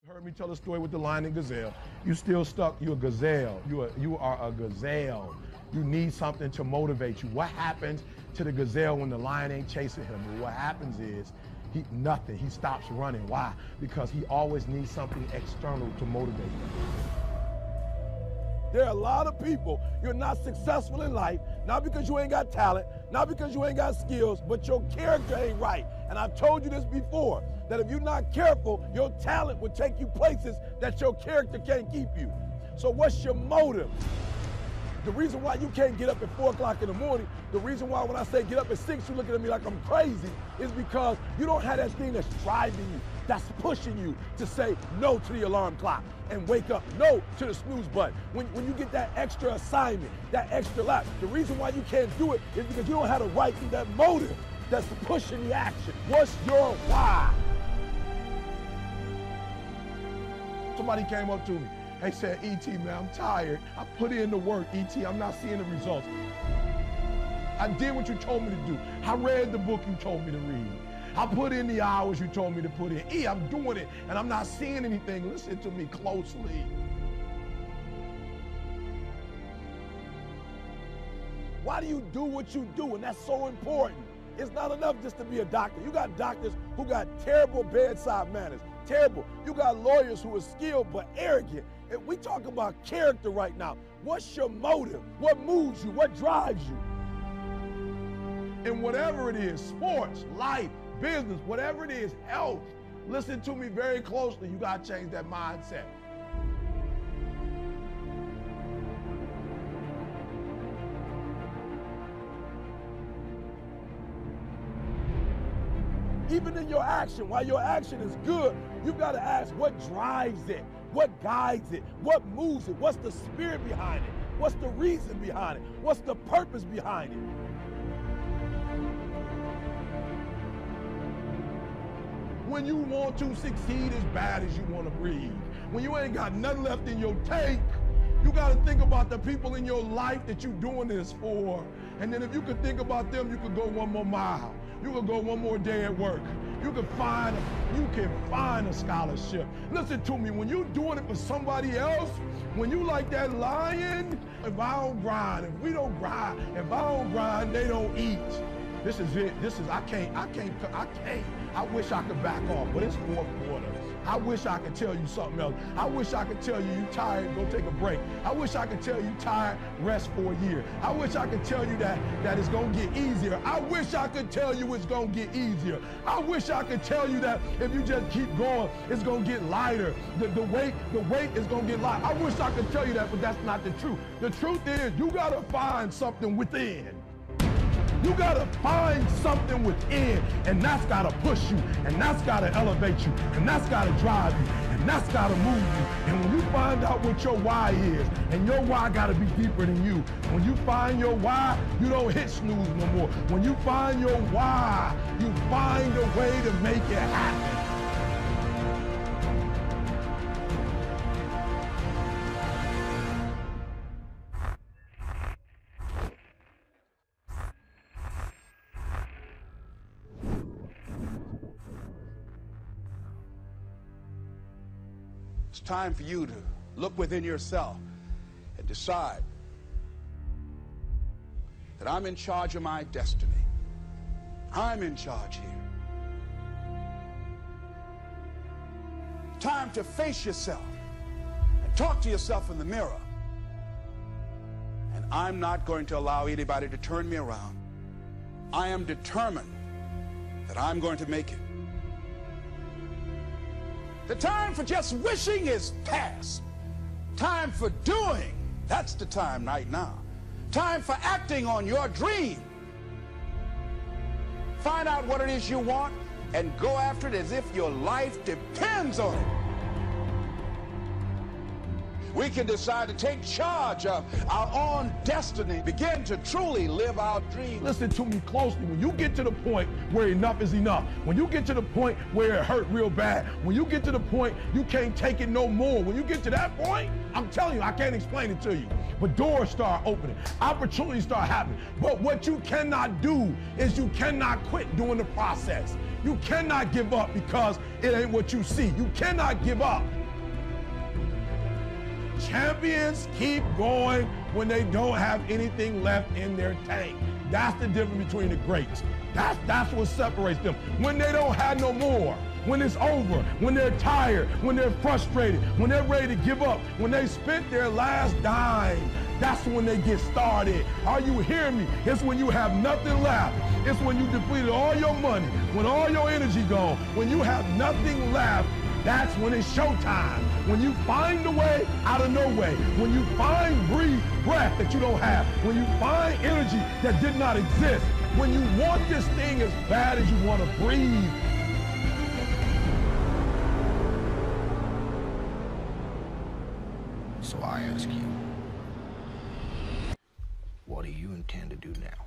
Heard me tell the story with the lion and gazelle. You still stuck, you're a gazelle. You are a gazelle. You need something to motivate you. What happens to the gazelle when the lion ain't chasing him? Well, what happens is, nothing. He stops running. Why? Because he always needs something external to motivate him. There are a lot of people, you're not successful in life, not because you ain't got talent, not because you ain't got skills, but your character ain't right. And I've told you this before, that if you're not careful, your talent will take you places that your character can't keep you. So what's your motive? The reason why you can't get up at 4 o'clock in the morning, the reason why when I say get up at 6, you're looking at me like I'm crazy, is because you don't have that thing that's driving you, that's pushing you to say no to the alarm clock and wake up, no to the snooze button. When you get that extra assignment, that extra lap, the reason why you can't do it is because you don't have the right thing, that motive that's pushing the action. What's your why? Somebody came up to me. They said, E.T., man, I'm tired. I put in the work, E.T., I'm not seeing the results. I did what you told me to do. I read the book you told me to read. I put in the hours you told me to put in. I'm doing it, and I'm not seeing anything. Listen to me closely. Why do you do what you do? And that's so important. It's not enough just to be a doctor. You got doctors who got terrible bedside manners. Terrible. You got lawyers who are skilled but arrogant. And we talk about character right now. What's your motive? What moves you? What drives you? And whatever it is, sports, life, business, whatever it is, health, listen to me very closely. You got to change that mindset. Even in your action, while your action is good, you got to ask what drives it, what guides it, what moves it, what's the spirit behind it, what's the reason behind it, what's the purpose behind it. When you want to succeed as bad as you want to breathe, when you ain't got nothing left in your tank, you got to think about the people in your life that you're doing this for. And then if you could think about them, you could go 1 more mile. You could go 1 more day at work. You can find a scholarship. Listen to me, when you're doing it for somebody else, when you like that lion, if I don't grind, if we don't grind, if I don't grind, they don't eat. This is it. I can't. I wish I could back off, but it's 4th quarter. I wish I could tell you something else. I wish I could tell you you tired, go take a break. I wish I could tell you tired, rest for a year. I wish I could tell you that it's gonna get easier. I wish I could tell you it's gonna get easier. I wish I could tell you that if you just keep going, it's gonna get lighter. The weight is gonna get lighter. I wish I could tell you that, but that's not the truth. The truth is you gotta find something within. You gotta find something within, and that's gotta push you, and that's gotta elevate you, and that's gotta drive you, and that's gotta move you. And when you find out what your why is, and your why gotta be deeper than you, when you find your why, you don't hit snooze no more. When you find your why, you find a way to make it happen. It's time for you to look within yourself and decide that I'm in charge of my destiny. I'm in charge here. Time to face yourself and talk to yourself in the mirror. And I'm not going to allow anybody to turn me around. I am determined that I'm going to make it. The time for just wishing is past. Time for doing, that's the time right now. Time for acting on your dream. Find out what it is you want and go after it as if your life depends on it. We can decide to take charge of our own destiny, begin to truly live our dreams. Listen to me closely. When you get to the point where enough is enough, when you get to the point where it hurt real bad, when you get to the point you can't take it no more, when you get to that point, I'm telling you, I can't explain it to you, but doors start opening, opportunities start happening. But what you cannot do is you cannot quit during the process. You cannot give up because it ain't what you see. You cannot give up. Champions keep going when they don't have anything left in their tank. That's the difference between the greats. That's what separates them. When they don't have no more, when it's over, when they're tired, when they're frustrated, when they're ready to give up, when they spent their last dime, that's when they get started. Are you hearing me? It's when you have nothing left. It's when you depleted all your money, when all your energy gone, when you have nothing left. That's when it's showtime. When you find a way out of no way. When you find breath that you don't have. When you find energy that did not exist. When you want this thing as bad as you want to breathe. So I ask you, what do you intend to do now?